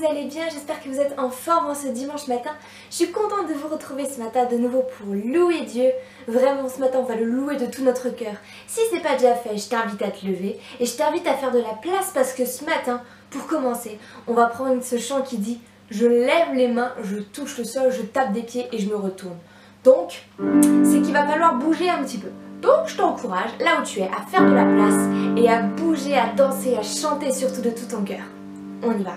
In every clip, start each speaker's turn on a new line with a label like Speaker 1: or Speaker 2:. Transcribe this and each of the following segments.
Speaker 1: vous allez bien, j'espère que vous êtes en forme en ce dimanche matin. Je suis contente de vous retrouver ce matin de nouveau pour louer Dieu. Vraiment ce matin on va le louer de tout notre cœur. Si ce n'est pas déjà fait, je t'invite à te lever et je t'invite à faire de la place parce que ce matin, pour commencer, on va prendre ce chant qui dit « Je lève les mains, je touche le sol, je tape des pieds et je me retourne ». Donc, c'est qu'il va falloir bouger un petit peu. Donc je t'encourage, là où tu es, à faire de la place et à bouger, à danser, à chanter surtout de tout ton cœur. On y va.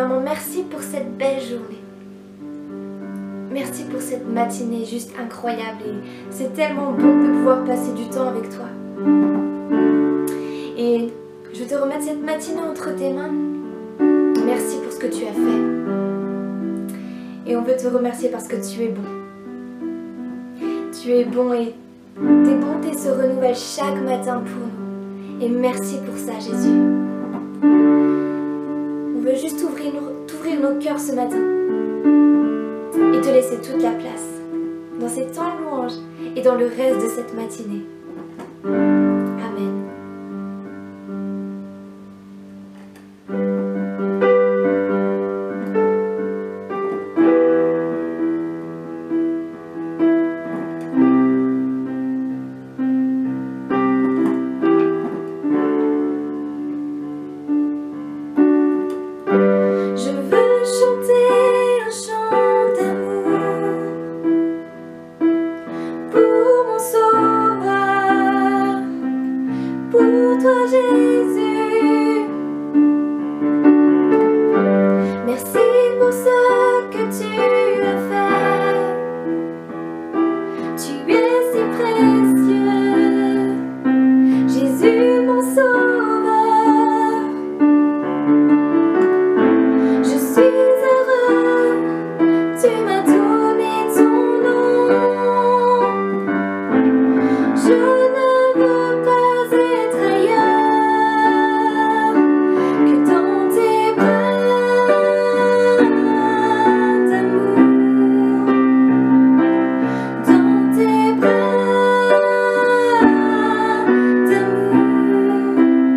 Speaker 1: vraiment merci pour cette belle journée. Merci pour cette matinée juste incroyable et c'est tellement bon de pouvoir passer du temps avec toi. Et je veux te remettre cette matinée entre tes mains. Merci pour ce que tu as fait. Et on veut te remercier parce que tu es bon. Tu es bon et tes bontés se renouvellent chaque matin pour nous. Et merci pour ça, Jésus. On veut juste t'ouvrir nos cœurs ce matin et te laisser toute la place dans ces temps de louange et dans le reste de cette matinée. Amen. Je veux chanter un chant d'amour pour mon Sauveur, pour toi Jésus. Merci pour ce que tu as fait. Tu es si précieux, Jésus mon Sauveur. Je suis heureux, tu m'as donné ton nom. Je ne veux pas être ailleurs que dans tes bras d'amour. Dans tes bras d'amour.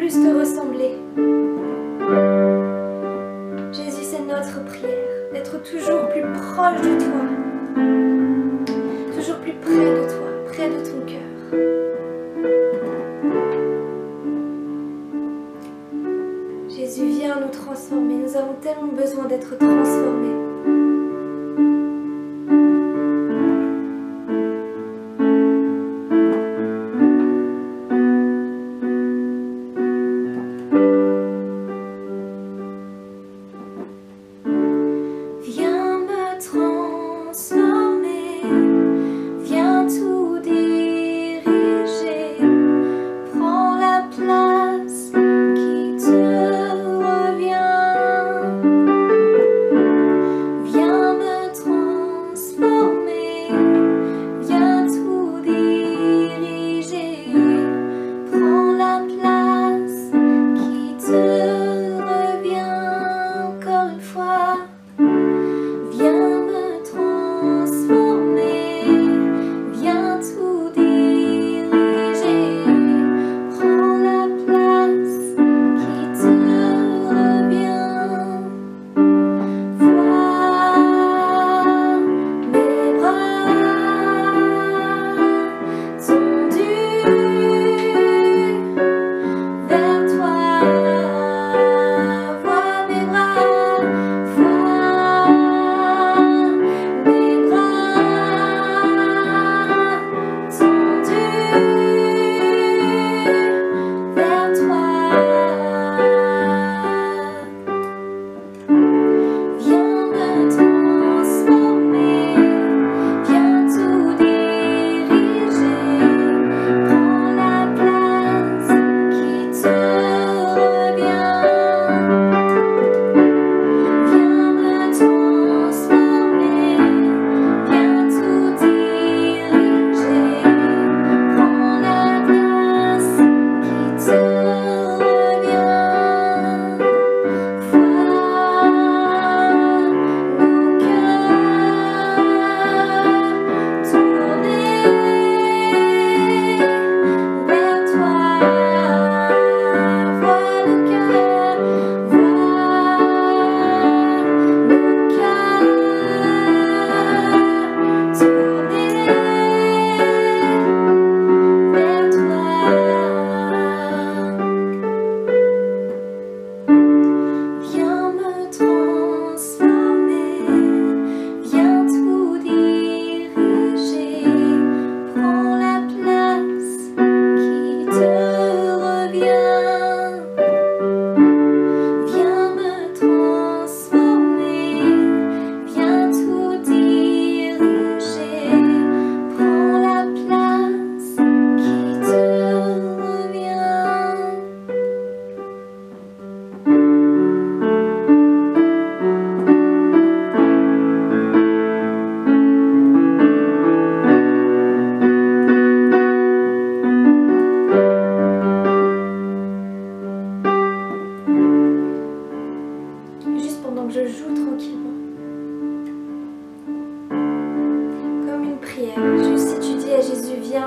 Speaker 1: plus te ressembler. Jésus, c'est notre prière, d'être toujours plus proche de toi, toujours plus près de toi, près de ton cœur. Jésus, viens nous transformer, nous avons tellement besoin d'être transformés.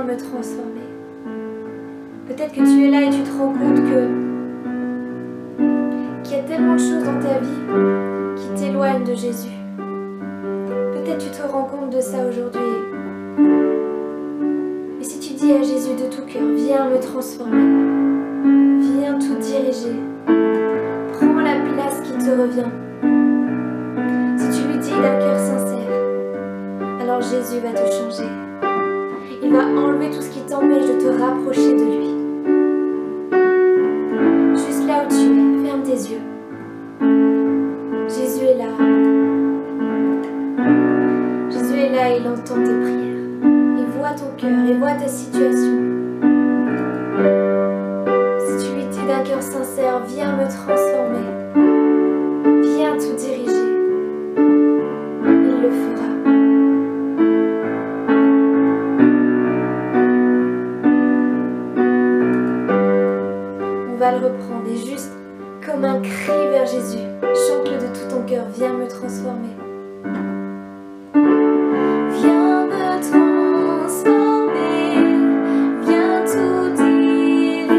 Speaker 1: Me transformer. Peut-être que tu es là et tu te rends compte qu'il y a tellement de choses dans ta vie qui t'éloignent de Jésus. Peut-être tu te rends compte de ça aujourd'hui. Mais si tu dis à Jésus de tout cœur, viens me transformer, viens tout diriger, prends la place qui te revient. Si tu lui dis d'un cœur sincère, alors Jésus va te changer. Il va enlever tout ce qui t'empêche de te rapprocher de lui. Juste là où tu es, ferme tes yeux. Jésus est là. Jésus est là et il entend tes prières. Il voit ton cœur, il voit ta situation. Si tu lui dis d'un cœur sincère, viens me transformer, viens tout diriger, il le fera. On va le reprendre et juste comme un cri vers Jésus, chante-le de tout ton cœur, viens me transformer. Viens me transformer, viens tout diriger,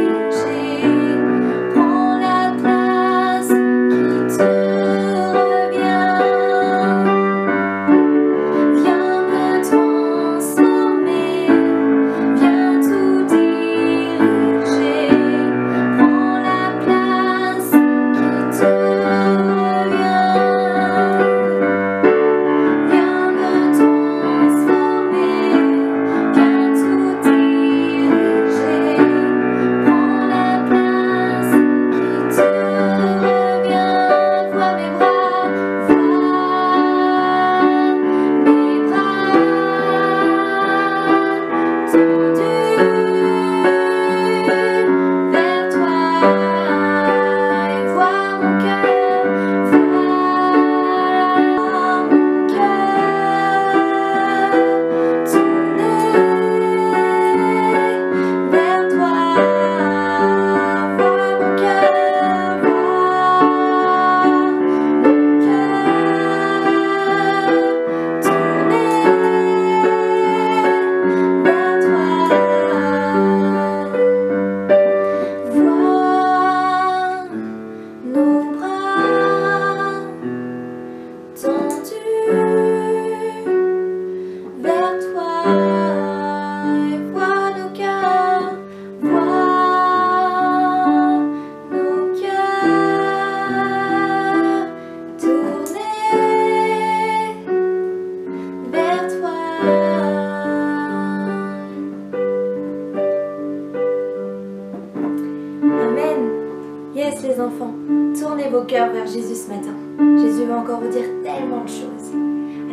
Speaker 1: Yes les enfants, tournez vos cœurs vers Jésus ce matin. Jésus va encore vous dire tellement de choses.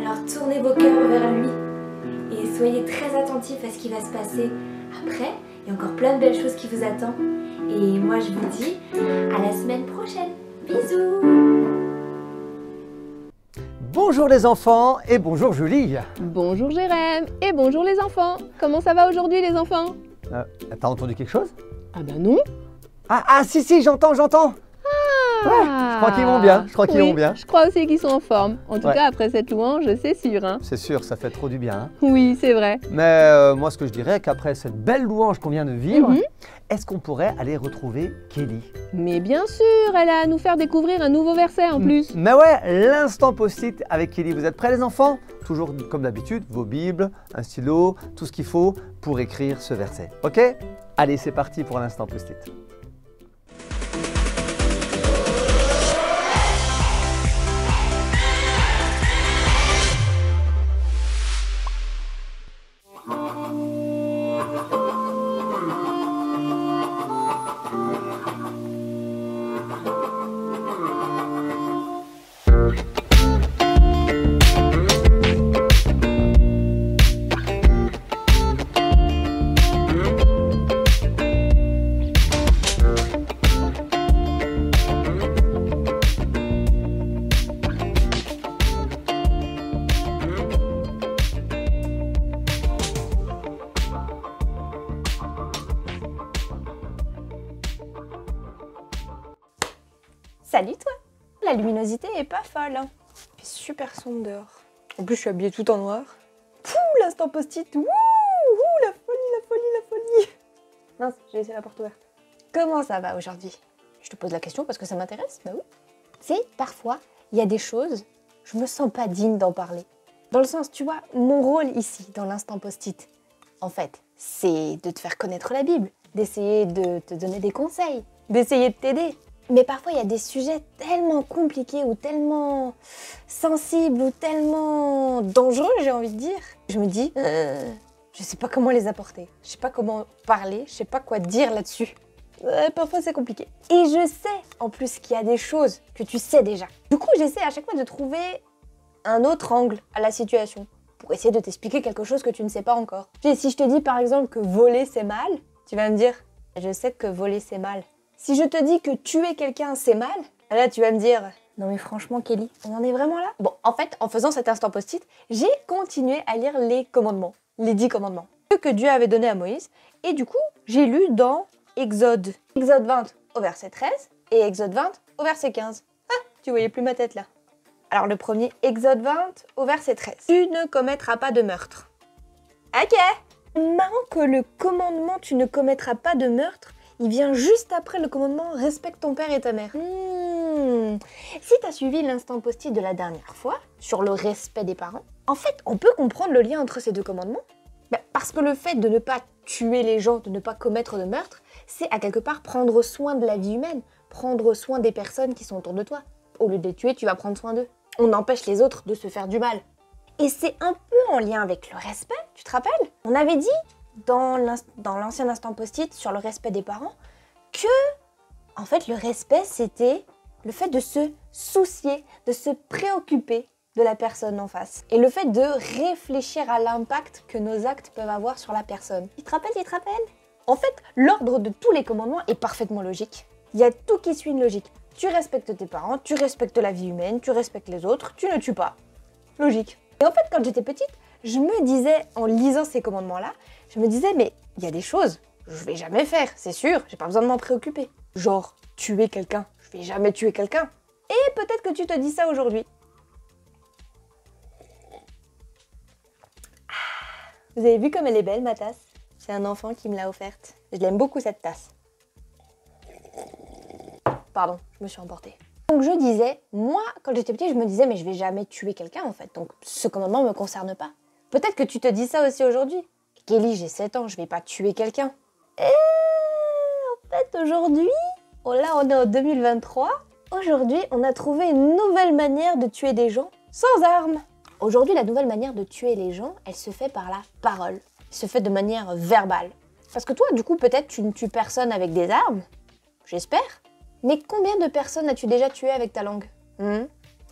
Speaker 1: Alors tournez vos cœurs vers lui et soyez très attentifs à ce qui va se passer après. Il y a encore plein de belles choses qui vous attendent. Et moi je vous dis à la semaine prochaine. Bisous.
Speaker 2: Bonjour les enfants et bonjour Julie.
Speaker 3: Bonjour Jérém et bonjour les enfants. Comment ça va aujourd'hui les enfants?
Speaker 2: T'as entendu quelque chose?
Speaker 3: Ah ben non.
Speaker 2: Ah si, j'entends. Ouais, je crois qu'ils vont bien,
Speaker 3: Je crois aussi qu'ils sont en forme. En tout cas, après cette louange, c'est sûr. Hein.
Speaker 2: C'est sûr, ça fait trop du bien. Hein.
Speaker 3: Oui, c'est vrai.
Speaker 2: Mais moi, ce que je dirais, qu'après cette belle louange qu'on vient de vivre, est-ce qu'on pourrait aller retrouver Kelly?
Speaker 3: Mais bien sûr, elle a à nous faire découvrir un nouveau verset en plus.
Speaker 2: Mais ouais, l'instant post-it avec Kelly. Vous êtes prêts les enfants? Toujours comme d'habitude, vos bibles, un stylo, tout ce qu'il faut pour écrire ce verset. Ok? Allez, c'est parti pour l'instant post-it.
Speaker 4: Salut toi! La luminosité est pas folle. Hein. Il fait super sombre dehors. En plus, je suis habillée tout en noir. Pouh, l'instant post-it. Wouh, la folie. Mince, j'ai laissé la porte ouverte. Comment ça va aujourd'hui? Je te pose la question parce que ça m'intéresse. Bah oui. Tu sais, parfois, il y a des choses, je me sens pas digne d'en parler. Dans le sens, tu vois, mon rôle ici, dans l'instant post-it, en fait, c'est de te faire connaître la Bible, d'essayer de te donner des conseils, d'essayer de t'aider. Mais parfois, il y a des sujets tellement compliqués ou tellement sensibles ou tellement dangereux, j'ai envie de dire. Je me dis, je sais pas comment les apporter. Je sais pas comment parler, je sais pas quoi dire là-dessus. Parfois, c'est compliqué. Et je sais, en plus, qu'il y a des choses que tu sais déjà. Du coup, j'essaie à chaque fois de trouver un autre angle à la situation pour essayer de t'expliquer quelque chose que tu ne sais pas encore. Si je te dis, par exemple, que voler, c'est mal, tu vas me dire, je sais que voler, c'est mal. Si je te dis que tuer quelqu'un, c'est mal, là, tu vas me dire, non mais franchement, Kelly, on en est vraiment là? Bon, en fait, en faisant cet instant post-it, j'ai continué à lire les commandements, les 10 commandements, que Dieu avait donnés à Moïse. Et du coup, j'ai lu dans Exode 20 au verset 13 et Exode 20 au verset 15. Ah, tu voyais plus ma tête là. Alors le premier, Exode 20 au verset 13. Tu ne commettras pas de meurtre. Ok. Marrant que le commandement tu ne commettras pas de meurtre, il vient juste après le commandement respecte ton père et ta mère. Si tu as suivi l'instant post-it de la dernière fois sur le respect des parents, en fait, on peut comprendre le lien entre ces deux commandements. Parce que le fait de ne pas tuer les gens, de ne pas commettre de meurtre, c'est à quelque part prendre soin de la vie humaine, prendre soin des personnes qui sont autour de toi. Au lieu de les tuer, tu vas prendre soin d'eux. On empêche les autres de se faire du mal. Et c'est un peu en lien avec le respect, tu te rappelles? On avait dit dans l'ancien instant post-it sur le respect des parents que, en fait, le respect, c'était le fait de se soucier, de se préoccuper de la personne en face. Et le fait de réfléchir à l'impact que nos actes peuvent avoir sur la personne. Tu te rappelles? En fait, l'ordre de tous les commandements est parfaitement logique. Il y a tout qui suit une logique. Tu respectes tes parents, tu respectes la vie humaine, tu respectes les autres, tu ne tues pas. Logique. Et en fait, quand j'étais petite, je me disais, en lisant ces commandements-là, je me disais, mais il y a des choses, je vais jamais faire, c'est sûr, j'ai pas besoin de m'en préoccuper. Genre, tuer quelqu'un, je vais jamais tuer quelqu'un. Et peut-être que tu te dis ça aujourd'hui. Vous avez vu comme elle est belle, ma tasse? C'est un enfant qui me l'a offerte. Je l'aime beaucoup, cette tasse. Pardon, je me suis emportée. Donc je disais, moi, quand j'étais petite, je me disais, mais je vais jamais tuer quelqu'un, en fait. Donc ce commandement ne me concerne pas. Peut-être que tu te dis ça aussi aujourd'hui. Kelly, j'ai 7 ans, je vais pas tuer quelqu'un. Et en fait, aujourd'hui, oh là, on est en 2023. Aujourd'hui, on a trouvé une nouvelle manière de tuer des gens sans armes. Aujourd'hui, la nouvelle manière de tuer les gens, elle se fait par la parole. Elle se fait de manière verbale. Parce que toi, du coup, peut-être tu ne tues personne avec des armes. J'espère. Mais combien de personnes as-tu déjà tué avec ta langue?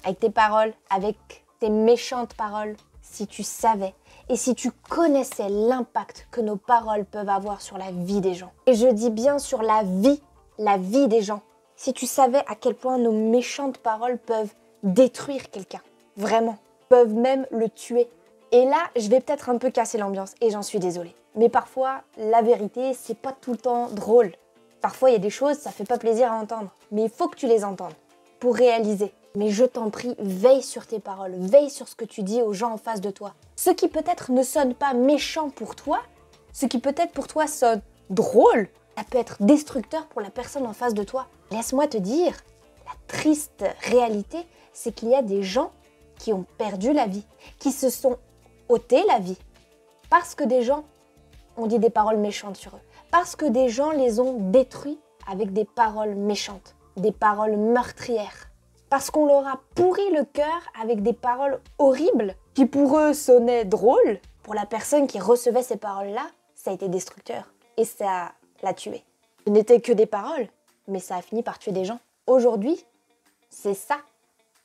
Speaker 4: Avec tes paroles, avec tes méchantes paroles? Si tu savais et si tu connaissais l'impact que nos paroles peuvent avoir sur la vie des gens. Et je dis bien sur la vie des gens. Si tu savais à quel point nos méchantes paroles peuvent détruire quelqu'un, vraiment, peuvent même le tuer. Et là, je vais peut-être un peu casser l'ambiance et j'en suis désolée. Mais parfois, la vérité, c'est pas tout le temps drôle. Parfois, il y a des choses, ça fait pas plaisir à entendre. Mais il faut que tu les entendes pour réaliser. Mais je t'en prie, veille sur tes paroles, veille sur ce que tu dis aux gens en face de toi. Ce qui peut-être ne sonne pas méchant pour toi, ce qui peut-être pour toi sonne drôle, ça peut être destructeur pour la personne en face de toi. Laisse-moi te dire, la triste réalité, c'est qu'il y a des gens qui ont perdu la vie, qui se sont ôtés la vie, parce que des gens ont dit des paroles méchantes sur eux, parce que des gens les ont détruits avec des paroles méchantes, des paroles meurtrières. Parce qu'on leur a pourri le cœur avec des paroles horribles qui pour eux sonnaient drôles. Pour la personne qui recevait ces paroles-là, ça a été destructeur et ça l'a tué. Ce n'était que des paroles, mais ça a fini par tuer des gens. Aujourd'hui, c'est ça.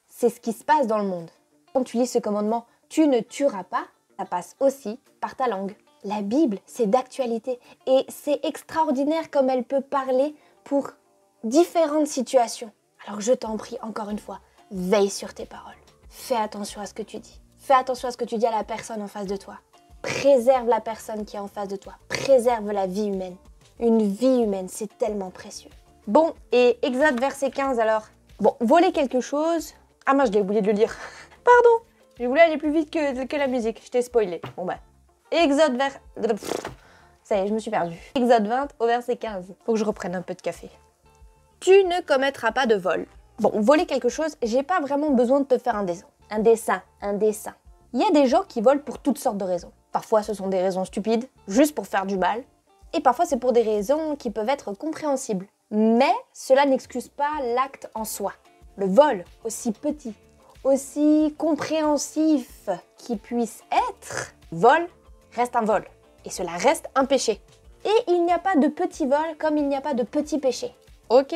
Speaker 4: C'est ce qui se passe dans le monde. Quand tu lis ce commandement, tu ne tueras pas, ça passe aussi par ta langue. La Bible, c'est d'actualité et c'est extraordinaire comme elle peut parler pour différentes situations. Alors je t'en prie, encore une fois, veille sur tes paroles. Fais attention à ce que tu dis. Fais attention à ce que tu dis à la personne en face de toi. Préserve la personne qui est en face de toi. Préserve la vie humaine. Une vie humaine, c'est tellement précieux. Bon, et Exode verset 15 alors. Bon, voler quelque chose... Ah mince, j'ai oublié de le lire. Pardon, j'ai voulu aller plus vite que la musique. Je t'ai spoilé. Bon bah. Exode vers... Ça y est, je me suis perdue. Exode 20 au verset 15. Faut que je reprenne un peu de café. Tu ne commettras pas de vol. Bon, voler quelque chose, j'ai pas vraiment besoin de te faire un dessin. Un dessin. Il y a des gens qui volent pour toutes sortes de raisons. Parfois, ce sont des raisons stupides, juste pour faire du mal. Et parfois, c'est pour des raisons qui peuvent être compréhensibles. Mais cela n'excuse pas l'acte en soi. Le vol, aussi petit, aussi compréhensif qu'il puisse être, vol reste un vol. Et cela reste un péché. Et il n'y a pas de petit vol comme il n'y a pas de petit péché. Ok,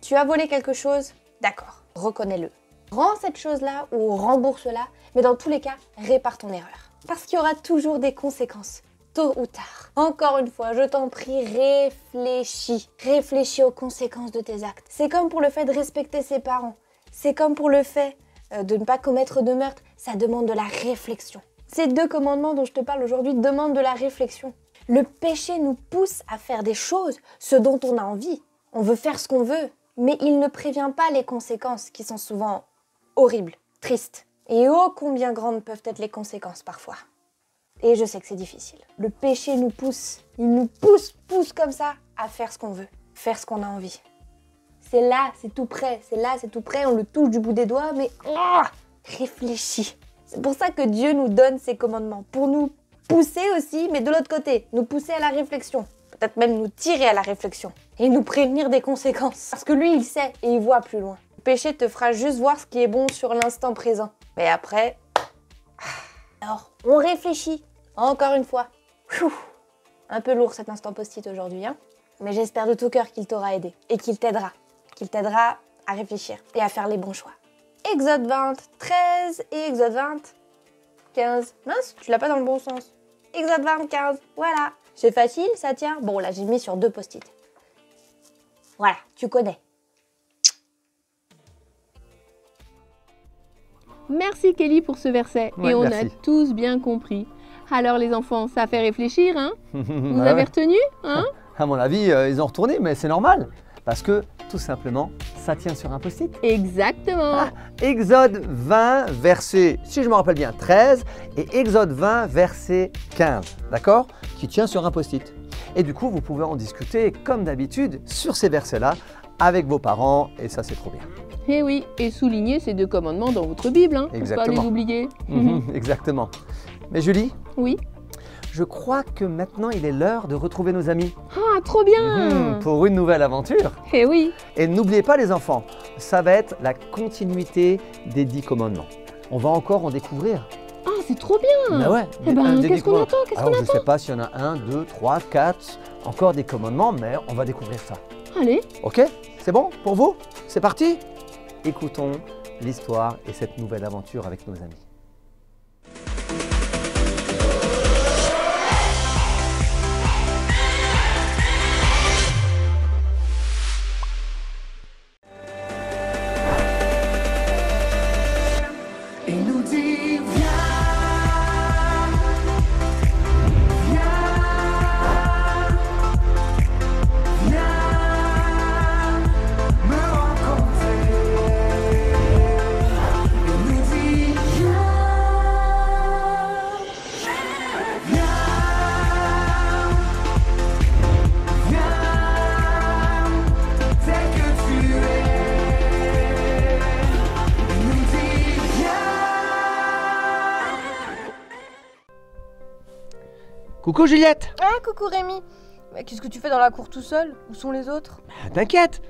Speaker 4: tu as volé quelque chose, d'accord, reconnais-le. Rends cette chose-là ou rembourse-la, mais dans tous les cas, répare ton erreur. Parce qu'il y aura toujours des conséquences, tôt ou tard. Encore une fois, je t'en prie, réfléchis. Réfléchis aux conséquences de tes actes. C'est comme pour le fait de respecter ses parents. C'est comme pour le fait de ne pas commettre de meurtre. Ça demande de la réflexion. Ces deux commandements dont je te parle aujourd'hui demandent de la réflexion. Le péché nous pousse à faire des choses, ce dont on a envie. On veut faire ce qu'on veut, mais il ne prévient pas les conséquences qui sont souvent horribles, tristes. Et oh combien grandes peuvent être les conséquences parfois. Et je sais que c'est difficile. Le péché nous pousse, il nous pousse comme ça à faire ce qu'on veut, faire ce qu'on a envie. C'est là, c'est tout près, on le touche du bout des doigts, mais réfléchis. C'est pour ça que Dieu nous donne ses commandements, pour nous pousser aussi, mais de l'autre côté, nous pousser à la réflexion. Peut-être même nous tirer à la réflexion et nous prévenir des conséquences. Parce que lui, il sait et il voit plus loin. Le péché te fera juste voir ce qui est bon sur l'instant présent. Mais après... Alors, on réfléchit. Encore une fois. Un peu lourd cet instant post-it aujourd'hui, hein. Mais j'espère de tout cœur qu'il t'aura aidé et qu'il t'aidera. Qu'il t'aidera à réfléchir et à faire les bons choix. Exode 20, 13 et Exode 20, 15. Mince, tu l'as pas dans le bon sens. Exode 20, 15, voilà. C'est facile, ça tient. Bon, là, j'ai mis sur 2 post-it. Voilà, tu connais.
Speaker 3: Merci Kelly pour ce verset.
Speaker 2: Ouais,
Speaker 3: et on
Speaker 2: merci.
Speaker 3: a tous bien compris. Alors les enfants, ça fait réfléchir, hein? Vous
Speaker 2: Ouais,
Speaker 3: avez
Speaker 2: ouais.
Speaker 3: retenu, hein?
Speaker 2: À mon avis, ils ont retourné, mais c'est normal. Parce que, tout simplement, ça tient sur un post-it.
Speaker 3: Exactement.
Speaker 2: Exode 20, verset, si je me rappelle bien, 13 et Exode 20, verset 15, d'accord? Qui tient sur un post-it. Et du coup, vous pouvez en discuter, comme d'habitude, sur ces versets-là, avec vos parents, et ça, c'est trop bien.
Speaker 3: Et oui, et soulignez ces 2 commandements dans votre Bible, hein, pour pas
Speaker 2: Exactement.
Speaker 3: les oublier.
Speaker 2: Exactement. Mais Julie,
Speaker 3: Oui.
Speaker 2: je crois que maintenant, il est l'heure de retrouver nos amis
Speaker 3: Ah, trop bien.
Speaker 2: pour une nouvelle aventure.
Speaker 3: Et oui.
Speaker 2: Et n'oubliez pas les enfants, ça va être la continuité des 10 commandements. On va encore en découvrir.
Speaker 3: Ah, c'est trop bien.
Speaker 2: Ben ouais,
Speaker 3: Eh ben,
Speaker 2: un des
Speaker 3: qu'est-ce qu'on
Speaker 2: 10
Speaker 3: attend? Qu'est-ce
Speaker 2: Alors,
Speaker 3: qu'on
Speaker 2: je ne sais
Speaker 3: attend?
Speaker 2: pas s'il y en a 1, 2, 3, 4, encore des commandements, mais on va découvrir ça.
Speaker 3: Allez.
Speaker 2: Ok? C'est bon pour vous? C'est parti? Écoutons l'histoire et cette nouvelle aventure avec nos amis.
Speaker 5: Il nous dit viens, viens me rencontrer. Il nous dit viens tel que tu es. Il nous dit
Speaker 2: Coucou Juliette!
Speaker 4: Ah, coucou Rémi. Mais qu'est-ce que tu fais dans la cour tout seul? Où sont les autres?
Speaker 2: T'inquiète,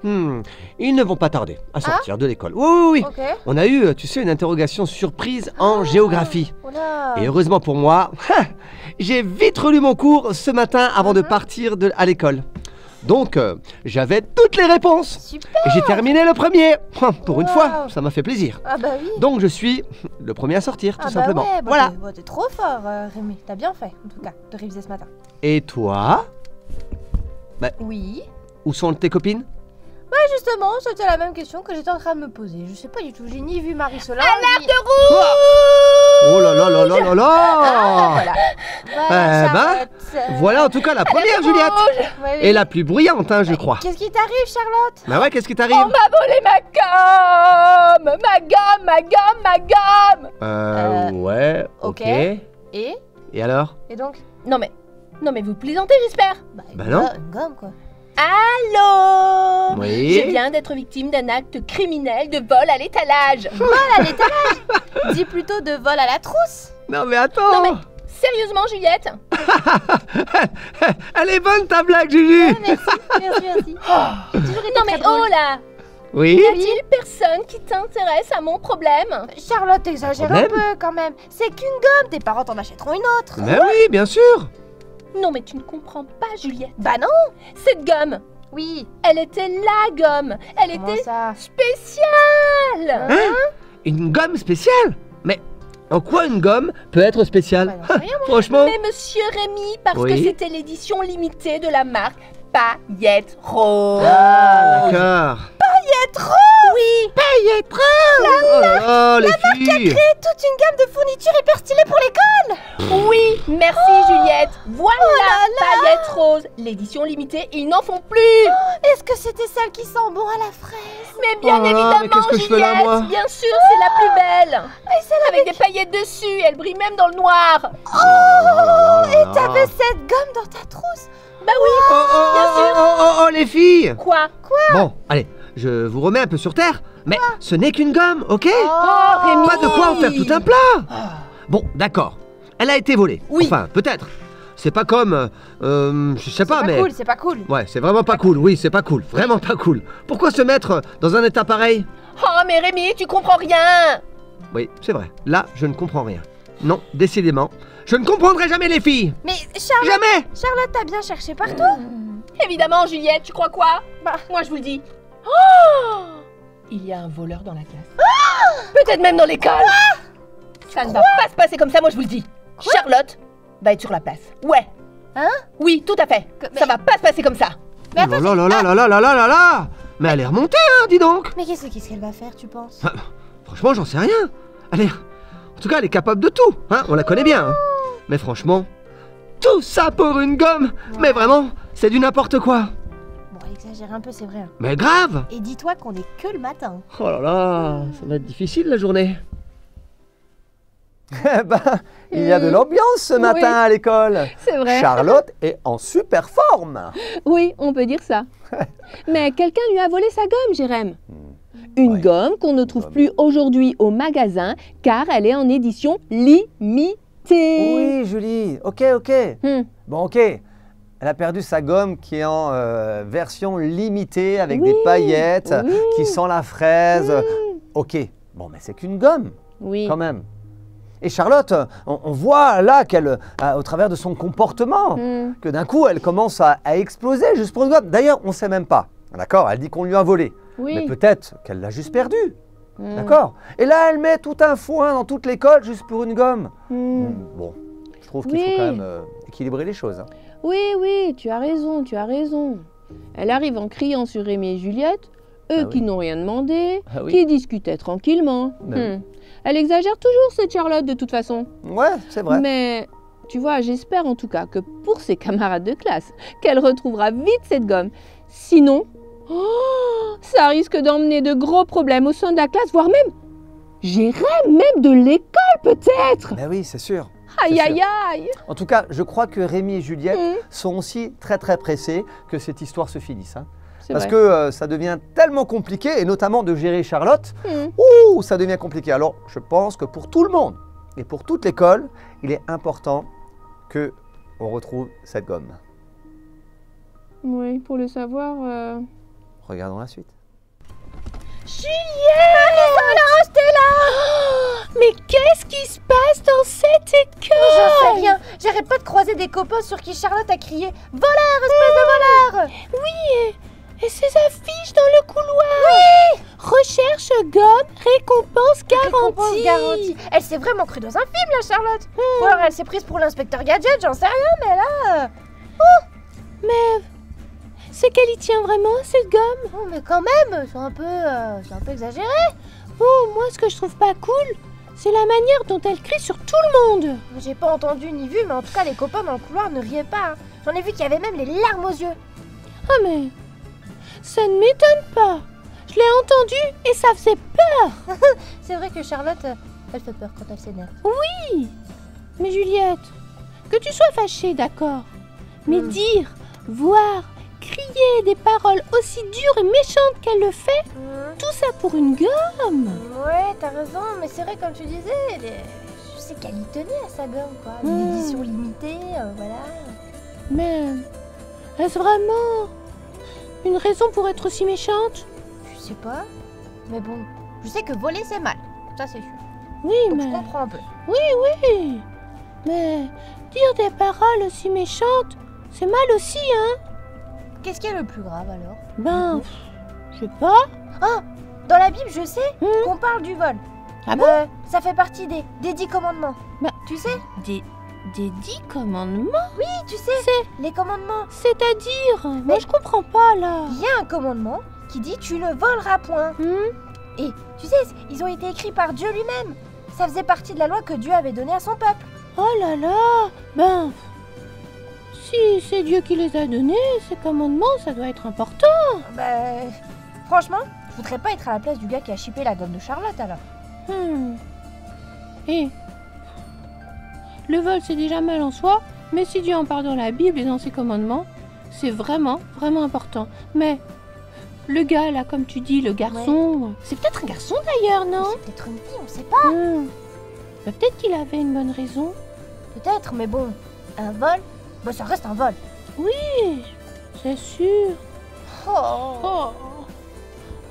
Speaker 2: ils ne vont pas tarder à sortir de l'école. Oui.
Speaker 4: Ok.
Speaker 2: On a eu, tu sais, une interrogation surprise en géographie.
Speaker 4: Oh là.
Speaker 2: Et heureusement pour moi, j'ai vite relu mon cours ce matin avant de partir à l'école. Donc, j'avais toutes les réponses.
Speaker 4: Super.
Speaker 2: Et j'ai terminé le premier. Pour une
Speaker 4: Wow.
Speaker 2: fois, ça m'a fait plaisir.
Speaker 4: Ah bah oui.
Speaker 2: Donc, je suis le premier à sortir, tout simplement.
Speaker 4: Ouais, bah
Speaker 2: Voilà.
Speaker 4: T'es trop fort, Rémi. T'as bien fait, en tout cas, de réviser ce matin.
Speaker 2: Et toi,
Speaker 4: Oui.
Speaker 2: où sont tes copines?
Speaker 4: Justement, c'était la même question que j'étais en train de me poser. Je sais pas du tout, j'ai ni vu Marie-Solange.
Speaker 2: Oh là là là là là là!
Speaker 4: Voilà.
Speaker 2: ben,
Speaker 4: Charlotte.
Speaker 2: Voilà en tout cas la première Juliette.
Speaker 4: Ouais,
Speaker 2: Et la plus bruyante, hein, je crois.
Speaker 4: Qu'est-ce qui t'arrive, Charlotte?
Speaker 2: Bah ouais, qu'est-ce qui t'arrive?
Speaker 3: On m'a volé ma gomme.
Speaker 2: Ouais,
Speaker 3: ok.
Speaker 4: Et
Speaker 2: Et alors?
Speaker 4: Et donc?
Speaker 3: Non mais vous plaisantez, j'espère.
Speaker 2: Bah non.
Speaker 4: Une gomme, quoi.
Speaker 3: Allô.
Speaker 2: Oui.
Speaker 3: Je viens d'être victime d'un acte criminel de vol à l'étalage.
Speaker 4: Dis plutôt de vol à la trousse.
Speaker 2: Non mais attends.
Speaker 3: Non, mais sérieusement, Juliette?
Speaker 2: Elle est bonne ta blague, Juju.
Speaker 4: Merci. Toujours été
Speaker 3: Non mais
Speaker 4: très drôle.
Speaker 3: oh là!
Speaker 2: Oui.
Speaker 3: Y a-t-il personne qui t'intéresse à mon problème?
Speaker 4: Charlotte, t'exagères un
Speaker 2: Problème
Speaker 4: peu quand même. C'est qu'une gomme, tes parents t'en achèteront une autre.
Speaker 2: Mais oui, bien sûr.
Speaker 3: Non mais tu ne comprends pas, Juliette.
Speaker 4: Bah non.
Speaker 3: Cette gomme,
Speaker 4: Oui.
Speaker 3: elle était la gomme. Elle
Speaker 4: Comment
Speaker 3: était
Speaker 4: ça?
Speaker 3: spéciale.
Speaker 2: Hein? Une gomme spéciale? Mais en quoi une gomme peut être spéciale?
Speaker 4: Bah, j'en sais rien, moi.
Speaker 2: Franchement.
Speaker 3: Mais monsieur Rémi, parce
Speaker 2: Oui.
Speaker 3: que c'était l'édition limitée de la marque Paillettes Rose.
Speaker 2: Ah, d'accord.
Speaker 3: Oui.
Speaker 2: Paillettes roses. Oh là là, les filles.
Speaker 4: Toute une gamme de fournitures hyper stylées pour l'école.
Speaker 3: Oui, merci Juliette. Voilà Paillettes Rose. L'édition limitée, ils n'en font plus.
Speaker 4: Est-ce que c'était celle qui sent bon à la fraise?
Speaker 3: Mais bien
Speaker 2: Oh là là,
Speaker 3: évidemment,
Speaker 2: mais qu'est-ce que je fais
Speaker 3: Juliette.
Speaker 2: là, moi
Speaker 3: Bien sûr, c'est la plus belle.
Speaker 4: Mais celle
Speaker 3: Avec des paillettes dessus, elle brille même dans le noir.
Speaker 2: Et
Speaker 4: t'avais cette gomme dans ta trousse.
Speaker 3: Bah oui.
Speaker 2: Oh, les filles.
Speaker 3: Quoi?
Speaker 2: Bon, allez, je vous remets un peu sur terre. Mais ce n'est qu'une gomme, ok?
Speaker 3: Oh, Rémi.
Speaker 2: Pas de quoi en faire tout un plat. Bon, d'accord. Elle a été volée.
Speaker 3: Oui.
Speaker 2: Enfin, peut-être. C'est pas comme, je sais pas, mais.
Speaker 4: C'est pas cool.
Speaker 2: Ouais, c'est vraiment pas cool. Oui, c'est pas cool. Vraiment pas cool. Pourquoi se mettre dans un état pareil?
Speaker 3: Oh mais Rémi, tu comprends rien.
Speaker 2: Oui, c'est vrai. Là, je ne comprends rien. Non, décidément, je ne comprendrai jamais les filles.
Speaker 4: Mais Charlotte,
Speaker 2: Jamais.
Speaker 4: t'as bien cherché partout.
Speaker 3: Évidemment, Juliette, tu crois quoi?
Speaker 4: Bah.
Speaker 3: Moi, je vous le dis. Oh, il y a un voleur dans la classe. Peut-être même dans l'école. Ça ne va pas se passer comme ça, moi, je vous le dis. Charlotte va être sur la place. Ouais.
Speaker 4: Hein?
Speaker 3: Oui, tout à fait.
Speaker 4: Mais-
Speaker 3: Ça va pas se passer comme ça.
Speaker 4: Mais
Speaker 2: Oh là là là là là là là là là là. Mais elle est remontée, hein, dis donc.
Speaker 4: Mais qu'est-ce qu'elle va faire, tu penses?
Speaker 2: Franchement, j'en sais rien. En tout cas, elle est capable de tout, hein, on la connaît bien. Hein. Mais franchement, tout ça pour une gomme. Mais vraiment, c'est du n'importe quoi.
Speaker 4: Bon, elle exagère un peu, c'est vrai.
Speaker 2: Mais grave.
Speaker 4: Et dis-toi qu'on est que le matin.
Speaker 2: Oh là là, ça va être difficile la journée. Eh ben, il y a de l'ambiance ce matin à l'école.
Speaker 3: C'est vrai.
Speaker 2: Charlotte est en super forme.
Speaker 3: Oui, on peut dire ça. Mais quelqu'un lui a volé sa gomme, Jérém. Une
Speaker 2: Ouais.
Speaker 3: gomme qu'on ne trouve plus aujourd'hui au magasin car elle est en édition limitée.
Speaker 2: Oui, Julie, ok. Bon, ok. Elle a perdu sa gomme qui est en version limitée avec
Speaker 3: Oui,
Speaker 2: des paillettes,
Speaker 3: oui.
Speaker 2: qui sent la fraise. Ok, bon, mais c'est qu'une gomme,
Speaker 3: Oui.
Speaker 2: quand même. Et Charlotte, on voit là qu'elle, au travers de son comportement, que d'un coup, elle commence à exploser juste pour une gomme. D'ailleurs, on ne sait même pas. D'accord? Elle dit qu'on lui a volé.
Speaker 3: Oui.
Speaker 2: Mais peut-être qu'elle l'a juste perdu. D'accord? Et là, elle met tout un foin dans toute l'école juste pour une gomme. Bon, je trouve qu'il faut quand même équilibrer les choses. Hein.
Speaker 3: Oui, tu as raison, tu as raison. Elle arrive en criant sur Rémi et Juliette, eux qui n'ont rien demandé, qui discutaient tranquillement. Elle exagère toujours, cette Charlotte, de toute façon.
Speaker 2: Ouais, c'est vrai.
Speaker 3: Mais, tu vois, j'espère en tout cas que pour ses camarades de classe, qu'elle retrouvera vite cette gomme. Sinon, ça risque d'emmener de gros problèmes au sein de la classe, voire même, j'irais même de l'école peut-être.
Speaker 2: Ben oui, c'est sûr.
Speaker 3: Aïe, aïe, aïe.
Speaker 2: En tout cas, je crois que Rémi et Juliette sont aussi très pressés que cette histoire se finisse. Hein. Parce que ça devient tellement compliqué, et notamment de gérer Charlotte, ça devient compliqué. Alors, je pense que pour tout le monde et pour toute l'école, il est important qu'on retrouve cette gomme.
Speaker 3: Oui, pour le savoir...
Speaker 2: Regardons la suite.
Speaker 3: Juliette! Marie-Solange, t'es là! Mais qu'est-ce qui se passe dans cette école?
Speaker 1: J'en sais rien. J'arrête pas de croiser des copains sur qui Charlotte a crié « Voleur, espèce de voleur !»
Speaker 3: Oui, et ces affiches dans le couloir. Oui! Recherche gomme, récompense garantie.
Speaker 1: Récompense garantie. Elle s'est vraiment crue dans un film, la Charlotte. Ou alors elle s'est prise pour l'inspecteur Gadget, j'en sais rien, mais là...
Speaker 3: Mais c'est qu'elle y tient vraiment, cette gomme?
Speaker 1: Oh, mais quand même, c'est un peu exagéré.
Speaker 3: Oh, moi, ce que je trouve pas cool, c'est la manière dont elle crie sur tout le monde.
Speaker 1: J'ai pas entendu ni vu, mais en tout cas, les copains dans le couloir ne riaient pas. Hein. J'en ai vu qu'il y avait même les larmes aux yeux.
Speaker 3: Ah, mais ça ne m'étonne pas. Je l'ai entendu et ça faisait peur.
Speaker 1: C'est vrai que Charlotte, elle fait peur quand elle s'énerve.
Speaker 3: Oui, mais Juliette, que tu sois fâchée, d'accord, mais dire, voir, crier des paroles aussi dures et méchantes qu'elle le fait, tout ça pour une gomme.
Speaker 1: Ouais, t'as raison, mais c'est vrai, comme tu disais, je sais qu'elle y tenait à sa gomme, quoi. Une édition limitée, voilà.
Speaker 3: Mais est-ce vraiment une raison pour être aussi méchante?
Speaker 1: Je sais pas, mais bon, je sais que voler c'est mal, ça c'est sûr.
Speaker 3: Oui,
Speaker 1: Donc
Speaker 3: mais...
Speaker 1: je comprends un peu.
Speaker 3: Oui, mais dire des paroles aussi méchantes, c'est mal aussi, hein?
Speaker 1: Qu'est-ce qui est le plus grave alors?
Speaker 3: Ben, je sais pas.
Speaker 1: Ah, dans la Bible, je sais qu'on parle du vol.
Speaker 3: Ah bon?
Speaker 1: Ça fait partie des 10 commandements.
Speaker 3: Bah,
Speaker 1: tu sais?
Speaker 3: Des 10 commandements?
Speaker 1: Oui, tu sais, les commandements.
Speaker 3: C'est-à-dire, moi je comprends pas là.
Speaker 1: Il y a un commandement qui dit tu ne voleras point. Et tu sais, ils ont été écrits par Dieu lui-même. Ça faisait partie de la loi que Dieu avait donnée à son peuple.
Speaker 3: Oh là là, ben, si c'est Dieu qui les a donnés, ces commandements, ça doit être important.
Speaker 1: Ben, franchement, je voudrais pas être à la place du gars qui a chippé la gomme de Charlotte alors.
Speaker 3: Et le vol c'est déjà mal en soi, mais si Dieu en parle dans la Bible et dans ses commandements, c'est vraiment important. Mais le gars là, comme tu dis, le garçon, c'est peut-être un garçon d'ailleurs, non?
Speaker 1: C'est peut-être une fille, on sait pas.
Speaker 3: Ben, peut-être qu'il avait une bonne raison.
Speaker 1: Peut-être, mais bon, un vol, ben ça reste un vol.
Speaker 3: Oui, c'est sûr.
Speaker 1: Oh.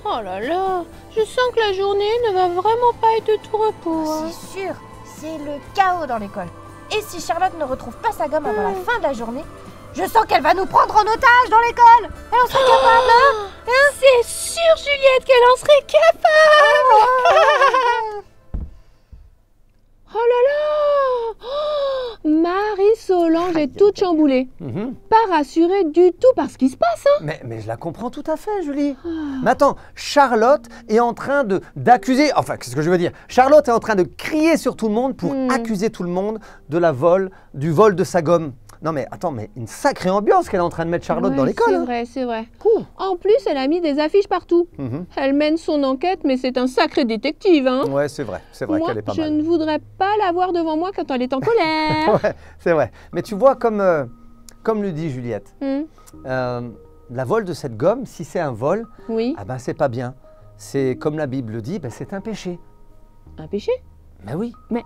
Speaker 3: Oh là là, je sens que la journée ne va vraiment pas être de tout repos. Hein.
Speaker 1: C'est sûr, c'est le chaos dans l'école. Et si Charlotte ne retrouve pas sa gomme avant la fin de la journée, je sens qu'elle va nous prendre en otage dans l'école. Elle en serait capable, hein?
Speaker 3: C'est sûr, Juliette, qu'elle en serait capable. Oh là là, Marie-Solange est toute chamboulée. Pas rassurée du tout par ce qui se passe. Hein.
Speaker 2: Mais je la comprends tout à fait, Julie. Mais attends, Charlotte est en train d'accuser... Enfin, qu'est-ce que je veux dire? Charlotte est en train de crier sur tout le monde pour accuser tout le monde du vol de sa gomme. Non mais attends, mais une sacrée ambiance qu'elle est en train de mettre Charlotte dans l'école.
Speaker 3: C'est vrai.
Speaker 2: Cool.
Speaker 3: En plus, elle a mis des affiches partout. Elle mène son enquête, mais c'est un sacré détective. Hein.
Speaker 2: Ouais, c'est vrai
Speaker 3: Moi,
Speaker 2: qu'elle est pas mal.
Speaker 3: je ne voudrais pas la voir devant moi quand elle est en colère.
Speaker 2: Ouais, c'est vrai. Mais tu vois, comme le dit Juliette, la vol de cette gomme, si c'est un vol, ah ben c'est pas bien. C'est comme la Bible le dit, ben c'est un péché.
Speaker 3: Un péché?
Speaker 2: Ben oui.
Speaker 3: Mais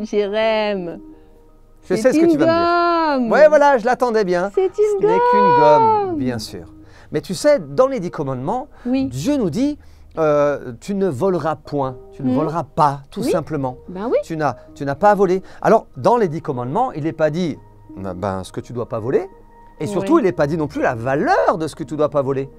Speaker 3: Jérém,
Speaker 2: je sais ce que tu vas me dire. Ouais, voilà, je l'attendais bien.
Speaker 3: C'est une gomme.
Speaker 2: Ce n'est qu'une gomme, bien sûr. Mais tu sais, dans les 10 commandements,
Speaker 3: oui.
Speaker 2: Dieu nous dit tu ne voleras point, tu ne voleras pas, tout
Speaker 3: Oui.
Speaker 2: simplement.
Speaker 3: Ben oui.
Speaker 2: Tu n'as pas à voler. Alors, dans les 10 commandements, il n'est pas dit ce que tu ne dois pas voler. Et surtout,
Speaker 3: Oui.
Speaker 2: il n'est pas dit non plus la valeur de ce que tu ne dois pas voler.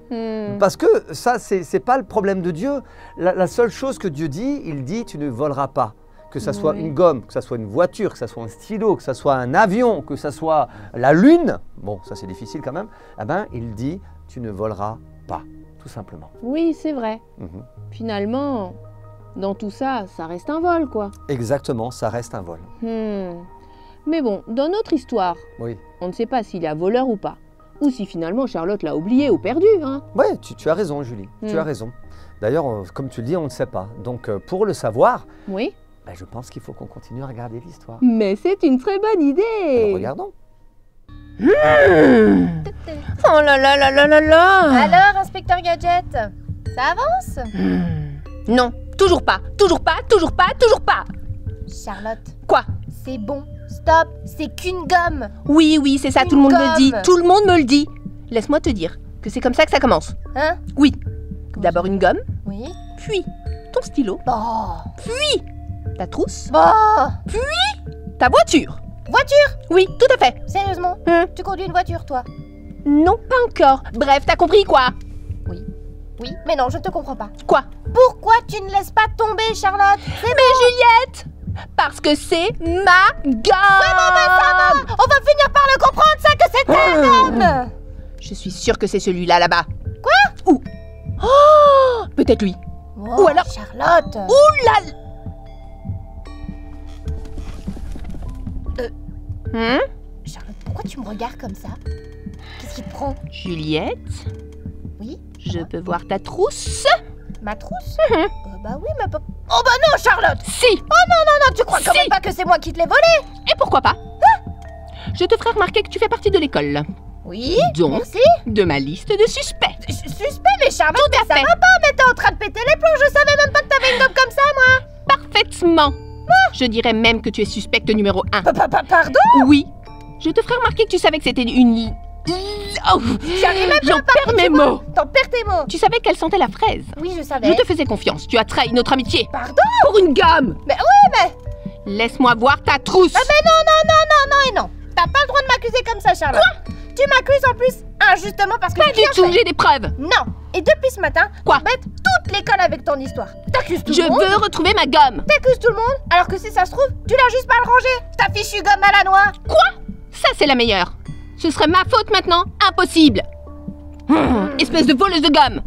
Speaker 2: Parce que ça, ce n'est pas le problème de Dieu. La seule chose que Dieu dit, il dit tu ne voleras pas. Que ça soit
Speaker 3: Oui.
Speaker 2: une gomme, que ça soit une voiture, que ça soit un stylo, que ça soit un avion, que ça soit la lune. Bon, ça c'est difficile quand même. Eh ben, il dit tu ne voleras pas, tout simplement.
Speaker 3: Oui, c'est vrai.
Speaker 2: Mhm.
Speaker 3: Finalement, dans tout ça, ça reste un vol, quoi.
Speaker 2: Exactement, ça reste un vol.
Speaker 3: Mais bon, dans notre histoire,
Speaker 2: Oui.
Speaker 3: on ne sait pas s'il y a voleur ou pas. Ou si finalement Charlotte l'a oublié ou perdu, hein.
Speaker 2: Ouais, tu as raison, Julie. Tu as raison. D'ailleurs, comme tu le dis, on ne sait pas. Donc, pour le savoir,
Speaker 3: Oui.
Speaker 2: ben, je pense qu'il faut qu'on continue à regarder l'histoire.
Speaker 3: Mais c'est une très bonne idée.
Speaker 2: Alors, regardons.
Speaker 3: Oh là là là là là là.
Speaker 1: Alors, inspecteur Gadget, ça avance?
Speaker 3: Non, toujours pas, toujours pas, toujours pas, toujours pas.
Speaker 1: Charlotte,
Speaker 3: Quoi?
Speaker 1: c'est bon. Stop, c'est qu'une gomme.
Speaker 3: Oui, oui, c'est ça,
Speaker 1: Une
Speaker 3: tout le monde me le dit.
Speaker 1: gomme.
Speaker 3: Tout le monde me le dit. Laisse-moi te dire que c'est comme ça que ça commence.
Speaker 1: Hein?
Speaker 3: Oui. D'abord une gomme,
Speaker 1: Oui.
Speaker 3: puis ton stylo,
Speaker 1: Bon.
Speaker 3: ta trousse,
Speaker 1: Bon.
Speaker 3: ta voiture.
Speaker 1: Voiture?
Speaker 3: Oui, tout à fait.
Speaker 1: Sérieusement?
Speaker 3: Hein?
Speaker 1: Tu conduis une voiture, toi?
Speaker 3: Non, pas encore. Bref, t'as compris quoi?
Speaker 1: Oui, mais non, je ne te comprends pas.
Speaker 3: Quoi?
Speaker 1: Pourquoi tu ne laisses pas tomber, Charlotte?
Speaker 3: Mais Juliette, parce que c'est ma gomme.
Speaker 1: On va finir par le comprendre, ça, que c'est ta gomme.
Speaker 3: Je suis sûre que c'est celui-là là-bas. Quoi? Où? Oh, peut-être lui.
Speaker 1: Oh,
Speaker 3: Ou alors-
Speaker 1: Charlotte.
Speaker 3: Ouh là là.
Speaker 1: Charlotte, pourquoi tu me regardes comme ça? Qu'est-ce qui te prend?
Speaker 3: Juliette,
Speaker 1: Oui?
Speaker 3: je peux voir ta trousse?
Speaker 1: Ma trousse? Bah oui, mais pas... Oh bah non, Charlotte.
Speaker 3: Si.
Speaker 1: Non, tu crois quand
Speaker 3: Si.
Speaker 1: même pas que c'est moi qui te l'ai volé?
Speaker 3: Et pourquoi pas? Je te ferai remarquer que tu fais partie de l'école.
Speaker 1: Oui,
Speaker 3: Donc,
Speaker 1: merci.
Speaker 3: de ma liste de suspects.
Speaker 1: Suspect, mais Charlotte,
Speaker 3: Tout à
Speaker 1: mais ça
Speaker 3: fait.
Speaker 1: va pas, mais t'es en train de péter les plombs, je savais même pas que t'avais une gomme comme ça, moi.
Speaker 3: Parfaitement. Je dirais même que tu es suspecte numéro 1.
Speaker 1: Pardon?
Speaker 3: Oui. Je te ferai remarquer que tu savais que c'était une... Oh,
Speaker 1: J'arrive même pas
Speaker 3: j'en
Speaker 1: à parler,
Speaker 3: perds mes
Speaker 1: tu vois.
Speaker 3: mots.
Speaker 1: T'en perds tes mots.
Speaker 3: Tu savais qu'elle sentait la fraise.
Speaker 1: Oui, je savais.
Speaker 3: Je te faisais confiance. Tu as trahi notre amitié.
Speaker 1: Pardon?
Speaker 3: Pour une gomme.
Speaker 1: Mais oui, mais...
Speaker 3: Laisse-moi voir ta trousse.
Speaker 1: Mais non, et non. T'as pas le droit de m'accuser comme ça, Charlotte. Tu m'accuses en plus injustement parce que
Speaker 3: Pas
Speaker 1: tu
Speaker 3: du
Speaker 1: viens
Speaker 3: tout,
Speaker 1: faire-
Speaker 3: j'ai des preuves.
Speaker 1: Non. Et depuis ce matin,
Speaker 3: Quoi?
Speaker 1: t'embêtes toute l'école avec ton histoire. T'accuses tout
Speaker 3: Je
Speaker 1: le monde.
Speaker 3: veux retrouver ma gomme.
Speaker 1: T'accuses tout le monde, alors que si ça se trouve, tu l'as juste mal rangée. Ta fichue gomme à la noix.
Speaker 3: Quoi? Ça, c'est la meilleure. Ce serait ma faute maintenant? Impossible. Espèce de voleuse de gomme.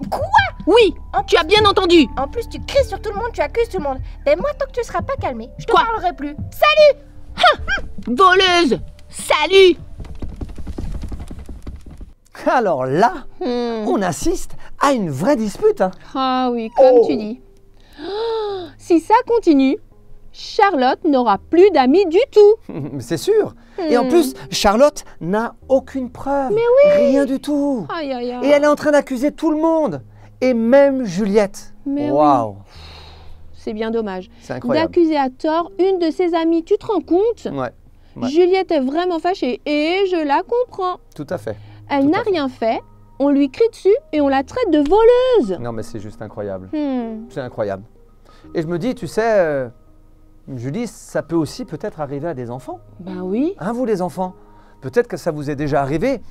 Speaker 1: Quoi?
Speaker 3: Oui,
Speaker 1: En
Speaker 3: tu as bien entendu.
Speaker 1: En plus, tu cries sur tout le monde, tu accuses tout le monde. Ben moi, tant que tu seras pas calmé, je te
Speaker 3: Quoi?
Speaker 1: parlerai plus. Salut!
Speaker 3: Voleuse. Salut.
Speaker 2: Alors là, on assiste à une vraie dispute. Hein.
Speaker 3: Ah oui, comme tu dis. Oh, si ça continue, Charlotte n'aura plus d'amis du tout.
Speaker 2: C'est sûr. Et en plus, Charlotte n'a aucune preuve. Mais oui. Rien du tout.
Speaker 3: Aïe, aïe, aïe.
Speaker 2: Et elle est en train d'accuser tout le monde. Et même Juliette.
Speaker 3: Mais oui.
Speaker 2: Waouh.
Speaker 3: C'est bien dommage.
Speaker 2: C'est incroyable.
Speaker 3: D'accuser à tort une de ses amies, tu te rends compte?
Speaker 2: Ouais, ouais.
Speaker 3: Juliette est vraiment fâchée et je la comprends.
Speaker 2: tout à fait.
Speaker 3: Elle
Speaker 2: Tout
Speaker 3: n'a
Speaker 2: à fait.
Speaker 3: rien fait, on lui crie dessus et on la traite de voleuse.
Speaker 2: Non, mais c'est juste incroyable.
Speaker 3: Hmm.
Speaker 2: C'est incroyable. Et je me dis, tu sais, Julie, ça peut aussi peut-être arriver à des enfants.
Speaker 3: Ben oui.
Speaker 2: Hein, vous les enfants? Peut-être que ça vous est déjà arrivé.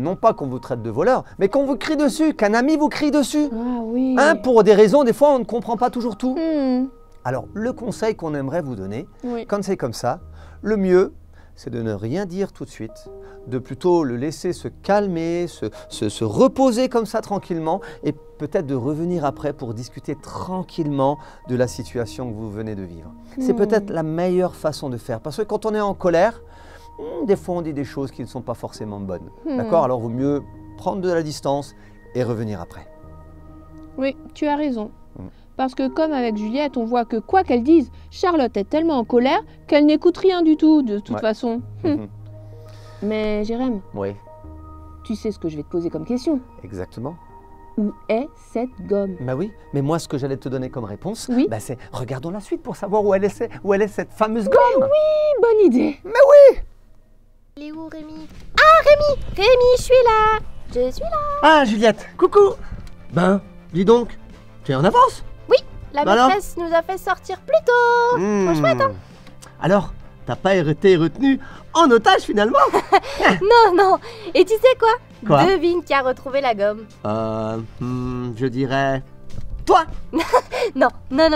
Speaker 2: Non pas qu'on vous traite de voleur, mais qu'on vous crie dessus, qu'un ami vous crie dessus.
Speaker 3: Ah oui.
Speaker 2: Hein, pour des raisons, des fois, on ne comprend pas toujours tout.
Speaker 3: Hmm.
Speaker 2: Alors, le conseil qu'on aimerait vous donner,
Speaker 3: Oui.
Speaker 2: quand c'est comme ça, le mieux, c'est de ne rien dire tout de suite, de plutôt le laisser se calmer, se reposer comme ça tranquillement, et peut-être de revenir après pour discuter tranquillement de la situation que vous venez de vivre. C'est peut-être la meilleure façon de faire, parce que quand on est en colère, des fois on dit des choses qui ne sont pas forcément bonnes. D'accord? Alors, vaut mieux prendre de la distance et revenir après.
Speaker 3: Oui, tu as raison. Parce que comme avec Juliette, on voit que quoi qu'elle dise, Charlotte est tellement en colère qu'elle n'écoute rien du tout de toute
Speaker 2: Ouais.
Speaker 3: façon.
Speaker 2: Mhm.
Speaker 3: Mais Jérém,
Speaker 2: Oui,
Speaker 3: tu sais ce que je vais te poser comme question.
Speaker 2: exactement.
Speaker 3: Où est cette gomme?
Speaker 2: Bah oui, mais moi ce que j'allais te donner comme réponse,
Speaker 3: Oui.
Speaker 2: bah, c'est regardons la suite pour savoir où elle est cette fameuse gomme.
Speaker 3: Bonne idée.
Speaker 1: Il est où, Rémi? Ah, Rémi, je suis là. Je suis là.
Speaker 2: Ah Juliette, coucou. Ben, dis donc, Tu es en avance.
Speaker 6: La
Speaker 2: Bah alors
Speaker 6: maîtresse nous a fait sortir plus tôt. Trop chouette, hein.
Speaker 2: Alors, t'as pas été retenu en otage finalement?
Speaker 6: Non. Et tu sais quoi?
Speaker 2: Quoi?
Speaker 6: Devine qui a retrouvé la gomme.
Speaker 2: Je dirais... Toi.
Speaker 6: Non.
Speaker 2: Non.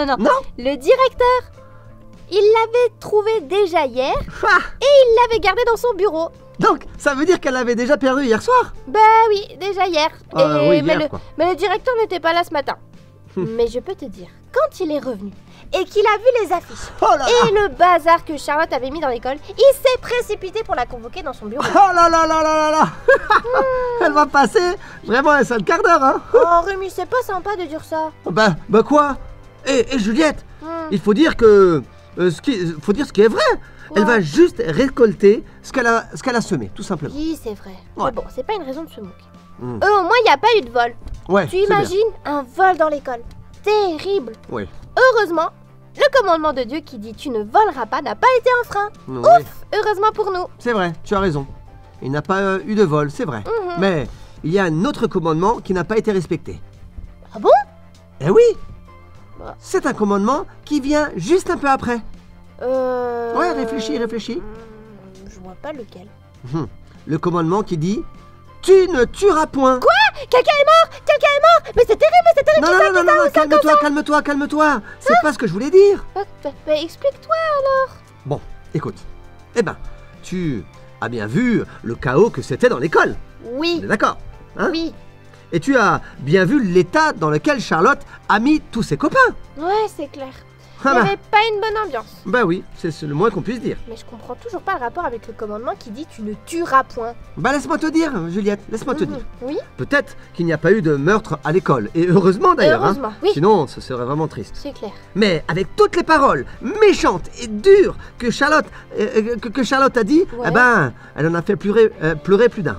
Speaker 6: Le directeur. Il l'avait trouvé déjà hier
Speaker 2: Ah,
Speaker 6: et il l'avait gardé dans son bureau.
Speaker 2: donc, ça veut dire qu'elle avait déjà perdu hier soir?
Speaker 6: Bah oui, déjà hier.
Speaker 2: Oui,
Speaker 6: mais,
Speaker 2: hier, quoi.
Speaker 6: mais le directeur n'était pas là ce matin. Mais je peux te dire, quand il est revenu et qu'il a vu les affiches
Speaker 2: Oh là là.
Speaker 6: et le bazar que Charlotte avait mis dans l'école, il s'est précipité pour la convoquer dans son bureau.
Speaker 2: Oh là là là là là là. Elle va passer vraiment un sale quart d'heure, hein.
Speaker 6: Oh Rémi, c'est pas sympa de dire ça.
Speaker 2: Bah quoi? Et Juliette, il faut dire que... faut dire ce qui est vrai. Elle va juste récolter ce qu'elle a semé, tout simplement.
Speaker 6: Oui, c'est vrai.
Speaker 2: Ouais.
Speaker 6: Mais bon, c'est pas une raison de se moquer.
Speaker 2: Hmm.
Speaker 6: Au moins, il n'y a pas eu de vol.
Speaker 2: Ouais,
Speaker 6: Tu
Speaker 2: c'est bien.
Speaker 6: imagines un vol dans l'école? Terrible.
Speaker 2: Oui.
Speaker 6: Heureusement, le commandement de Dieu qui dit tu ne voleras pas n'a pas été un frein.
Speaker 2: Oui.
Speaker 6: Heureusement pour nous.
Speaker 2: C'est vrai, tu as raison. Il n'a pas eu de vol, c'est vrai.
Speaker 6: Mhm.
Speaker 2: Mais il y a un autre commandement qui n'a pas été respecté.
Speaker 6: Ah bon?
Speaker 2: Eh oui.
Speaker 6: Bah.
Speaker 2: C'est un commandement qui vient juste un peu après. Ouais, réfléchis.
Speaker 6: Je vois pas lequel.
Speaker 2: Le commandement qui dit « Tu ne tueras point ».
Speaker 6: Quelqu'un est mort. Mais c'est terrible.
Speaker 2: Non, calme-toi. C'est pas ce que je voulais dire.
Speaker 6: Bah, explique-toi.
Speaker 2: Bon, écoute. Eh ben, tu as bien vu le chaos que c'était dans l'école. On
Speaker 6: Oui.
Speaker 2: est d'accord, hein?
Speaker 6: Oui.
Speaker 2: Et tu as bien vu l'état dans lequel Charlotte a mis tous ses copains.
Speaker 6: Ouais, c'est clair.
Speaker 2: Ah
Speaker 6: Il
Speaker 2: bah.
Speaker 6: n'y avait pas une bonne ambiance.
Speaker 2: Bah oui, c'est le moins qu'on puisse dire.
Speaker 6: Mais je comprends toujours pas le rapport avec le commandement qui dit tu ne tueras point.
Speaker 2: Bah laisse-moi te dire, Juliette, laisse-moi te dire.
Speaker 6: Oui.
Speaker 2: Peut-être qu'il n'y a pas eu de meurtre à l'école. Et heureusement d'ailleurs, hein.
Speaker 6: Heureusement, oui.
Speaker 2: Sinon ce serait vraiment triste.
Speaker 6: C'est clair.
Speaker 2: Mais avec toutes les paroles méchantes et dures que Charlotte, que Charlotte a dit,
Speaker 6: Ouais.
Speaker 2: eh ben, elle en a fait pleurer plus d'un.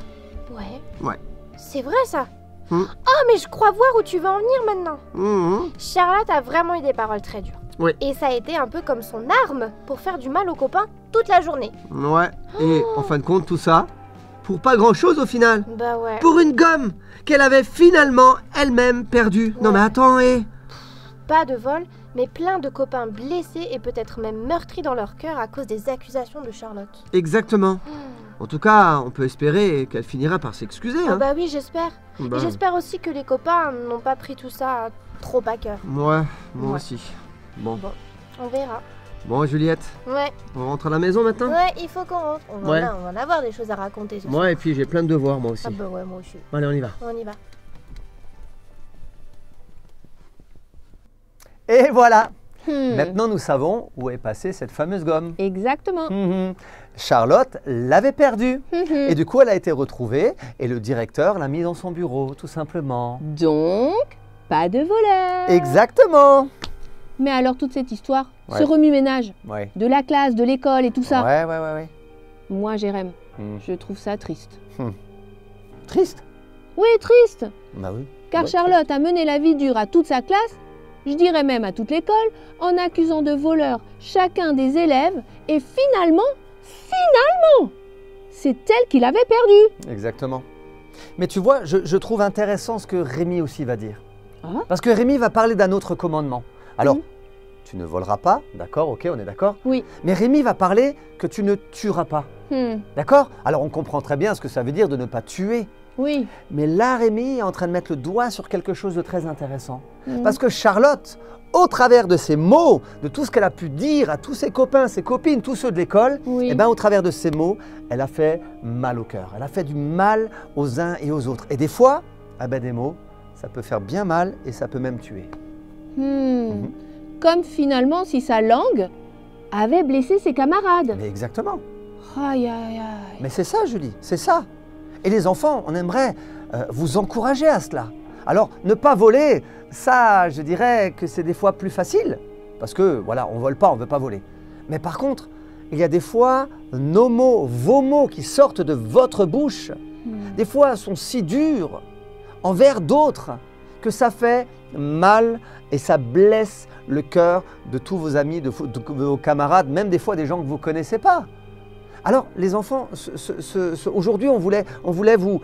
Speaker 2: Ouais.
Speaker 6: C'est vrai ça.
Speaker 2: Hmm.
Speaker 6: Oh, mais je crois voir où tu veux en venir maintenant.
Speaker 2: Mhm.
Speaker 6: Charlotte a vraiment eu des paroles très dures.
Speaker 2: Oui.
Speaker 6: Et ça a été un peu comme son arme pour faire du mal aux copains toute la journée.
Speaker 2: Ouais. Et en fin de compte, tout ça, pour pas grand-chose au final.
Speaker 6: Bah ouais.
Speaker 2: Pour une gomme qu'elle avait finalement elle-même perdue. Non mais attends,
Speaker 6: Pas de vol, mais plein de copains blessés et peut-être même meurtris dans leur cœur à cause des accusations de Charlotte.
Speaker 2: Exactement. En tout cas, on peut espérer qu'elle finira par s'excuser.
Speaker 6: Ah
Speaker 2: Hein.
Speaker 6: bah oui, j'espère.
Speaker 2: Bah,
Speaker 6: Et j'espère aussi que les copains n'ont pas pris tout ça trop à cœur.
Speaker 2: Ouais, moi
Speaker 6: Ouais.
Speaker 2: aussi. Bon.
Speaker 6: On verra.
Speaker 2: Bon, Juliette,
Speaker 6: Ouais,
Speaker 2: on rentre à la maison maintenant?
Speaker 6: ouais, il faut qu'on rentre. On va
Speaker 2: Ouais.
Speaker 6: en avoir des choses à raconter ce soir.
Speaker 2: Moi, et puis j'ai plein de devoirs, moi aussi.
Speaker 6: Ah bah ouais, moi aussi.
Speaker 2: Allez, on y va.
Speaker 6: On y va.
Speaker 2: Et voilà.
Speaker 3: Hmm.
Speaker 2: Maintenant, nous savons où est passée cette fameuse gomme.
Speaker 3: Exactement.
Speaker 2: Mhm. Charlotte l'avait perdue.
Speaker 3: Mhm.
Speaker 2: Et du coup, elle a été retrouvée et le directeur l'a mise dans son bureau, tout simplement.
Speaker 3: Donc, pas de voleur.
Speaker 2: Exactement.
Speaker 3: Mais alors toute cette histoire,
Speaker 2: Ouais.
Speaker 3: ce remue-ménage
Speaker 2: Ouais.
Speaker 3: de la classe, de l'école et tout ça,
Speaker 2: Ouais.
Speaker 3: moi Jérém,
Speaker 2: Hmm.
Speaker 3: je trouve ça triste.
Speaker 2: Triste.
Speaker 3: Oui, triste,
Speaker 2: Bah oui.
Speaker 3: car
Speaker 2: Ouais,
Speaker 3: Charlotte a mené la vie dure à toute sa classe, je dirais même à toute l'école, en accusant de voleurs chacun des élèves, et finalement, c'est elle qui l'avait perdu.
Speaker 2: Exactement. Mais tu vois, je trouve intéressant ce que Rémi aussi va dire.
Speaker 3: Ah.
Speaker 2: Parce que Rémi va parler d'un autre commandement. Alors,
Speaker 3: Mhm.
Speaker 2: tu ne voleras pas, d'accord, ok, on est d'accord.
Speaker 3: Oui.
Speaker 2: Mais Rémi va parler que tu ne tueras pas,
Speaker 3: Hmm,
Speaker 2: d'accord? Alors, on comprend très bien ce que ça veut dire de ne pas tuer.
Speaker 3: oui.
Speaker 2: Mais là, Rémi est en train de mettre le doigt sur quelque chose de très intéressant.
Speaker 3: Hmm.
Speaker 2: Parce que Charlotte, au travers de ses mots, de tout ce qu'elle a pu dire à tous ses copains, ses copines, tous ceux de l'école,
Speaker 3: Oui.
Speaker 2: eh ben, au travers de ces mots, elle a fait mal au cœur. Elle a fait du mal aux uns et aux autres. Et des fois, ah ben, des mots, ça peut faire bien mal et ça peut même tuer.
Speaker 3: Hmm. Comme finalement si sa langue avait blessé ses camarades.
Speaker 2: Mais exactement.
Speaker 3: Aïe, aïe, aïe.
Speaker 2: Mais c'est ça, Julie, c'est ça. Et les enfants, on aimerait vous encourager à cela. Alors, ne pas voler, ça, je dirais que c'est des fois plus facile. Parce que, voilà, on ne vole pas, on ne veut pas voler. Mais par contre, il y a des fois, nos mots, vos mots qui sortent de votre bouche, des fois sont si durs envers d'autres que ça fait mal et ça blesse le cœur de tous vos amis, de vos camarades, même des fois des gens que vous ne connaissez pas. Alors, les enfants, aujourd'hui, on voulait vous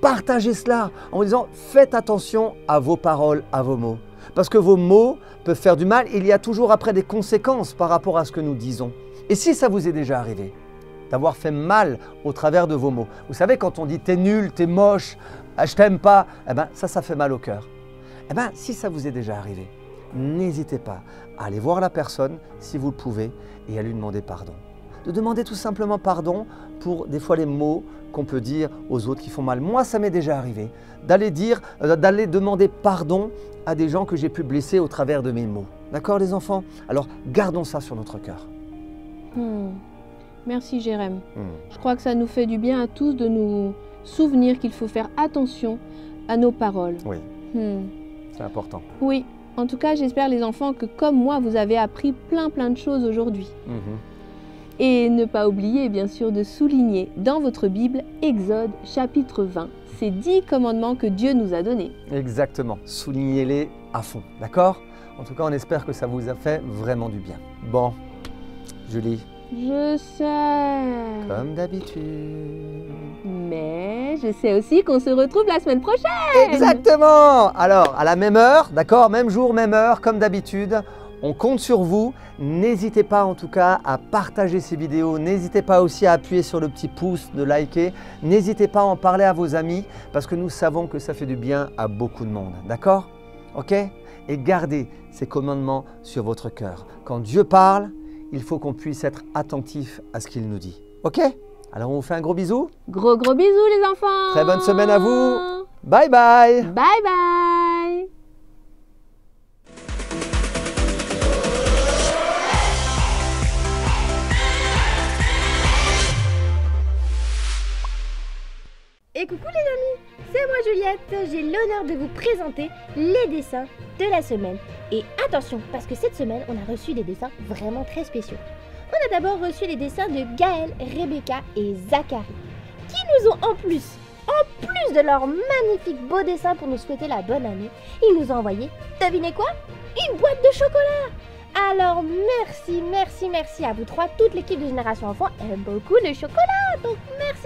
Speaker 2: partager cela en vous disant faites attention à vos paroles, à vos mots. Parce que vos mots peuvent faire du mal. Il y a toujours après des conséquences par rapport à ce que nous disons. Et si ça vous est déjà arrivé d'avoir fait mal au travers de vos mots. Vous savez, quand on dit t'es nul, t'es moche, je t'aime pas, eh ben, ça fait mal au cœur. Eh ben, si ça vous est déjà arrivé, n'hésitez pas à aller voir la personne, si vous le pouvez, et à lui demander pardon. De demander tout simplement pardon pour des fois les mots qu'on peut dire aux autres qui font mal. Moi, ça m'est déjà arrivé d'aller demander pardon à des gens que j'ai pu blesser au travers de mes mots. D'accord, les enfants? Alors, gardons ça sur notre cœur.
Speaker 3: Merci Jérém. Je crois que ça nous fait du bien à tous de nous souvenir qu'il faut faire attention à nos paroles.
Speaker 2: Oui, c'est important.
Speaker 3: Oui, en tout cas j'espère les enfants que comme moi vous avez appris plein de choses aujourd'hui. Et ne pas oublier bien sûr de souligner dans votre Bible Exode chapitre 20, ces 10 commandements que Dieu nous a donnés.
Speaker 2: Exactement, soulignez-les à fond, d'accord? En tout cas, on espère que ça vous a fait vraiment du bien. Bon, Julie.
Speaker 3: Je sais.
Speaker 2: Comme d'habitude.
Speaker 3: Mais je sais aussi qu'on se retrouve la semaine prochaine.
Speaker 2: Exactement. Alors, à la même heure, d'accord, même jour, même heure, comme d'habitude. On compte sur vous. N'hésitez pas en tout cas à partager ces vidéos. N'hésitez pas aussi à appuyer sur le petit pouce, de liker. N'hésitez pas à en parler à vos amis parce que nous savons que ça fait du bien à beaucoup de monde. D'accord? Ok? Et gardez ces commandements sur votre cœur. Quand Dieu parle, il faut qu'on puisse être attentif à ce qu'il nous dit. Ok? Alors on vous fait un gros bisou.
Speaker 3: Gros bisous les enfants.
Speaker 2: Très bonne semaine à vous. Bye bye.
Speaker 3: Bye bye.
Speaker 6: Et coucou les amis, c'est moi Juliette, j'ai l'honneur de vous présenter les dessins de la semaine. Et attention, parce que cette semaine, on a reçu des dessins vraiment très spéciaux. On a d'abord reçu les dessins de Gaël, Rebecca et Zachary, qui nous ont en plus de leurs magnifiques beaux dessins pour nous souhaiter la bonne année, ils nous ont envoyé, devinez quoi? Une boîte de chocolat. Alors merci à vous trois, toute l'équipe de Génération Enfant aime beaucoup le chocolat, donc merci.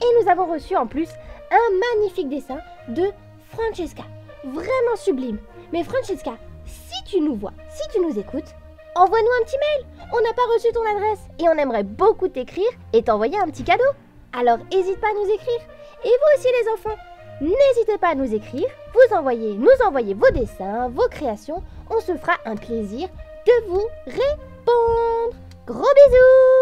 Speaker 6: Et nous avons reçu en plus un magnifique dessin de Francesca, vraiment sublime. Mais Francesca, si tu nous vois, si tu nous écoutes, envoie-nous un petit mail. On n'a pas reçu ton adresse et on aimerait beaucoup t'écrire et t'envoyer un petit cadeau. Alors n'hésite pas à nous écrire. Et vous aussi les enfants, n'hésitez pas à nous écrire, nous envoyer vos dessins, vos créations. On se fera un plaisir de vous répondre. Gros bisous!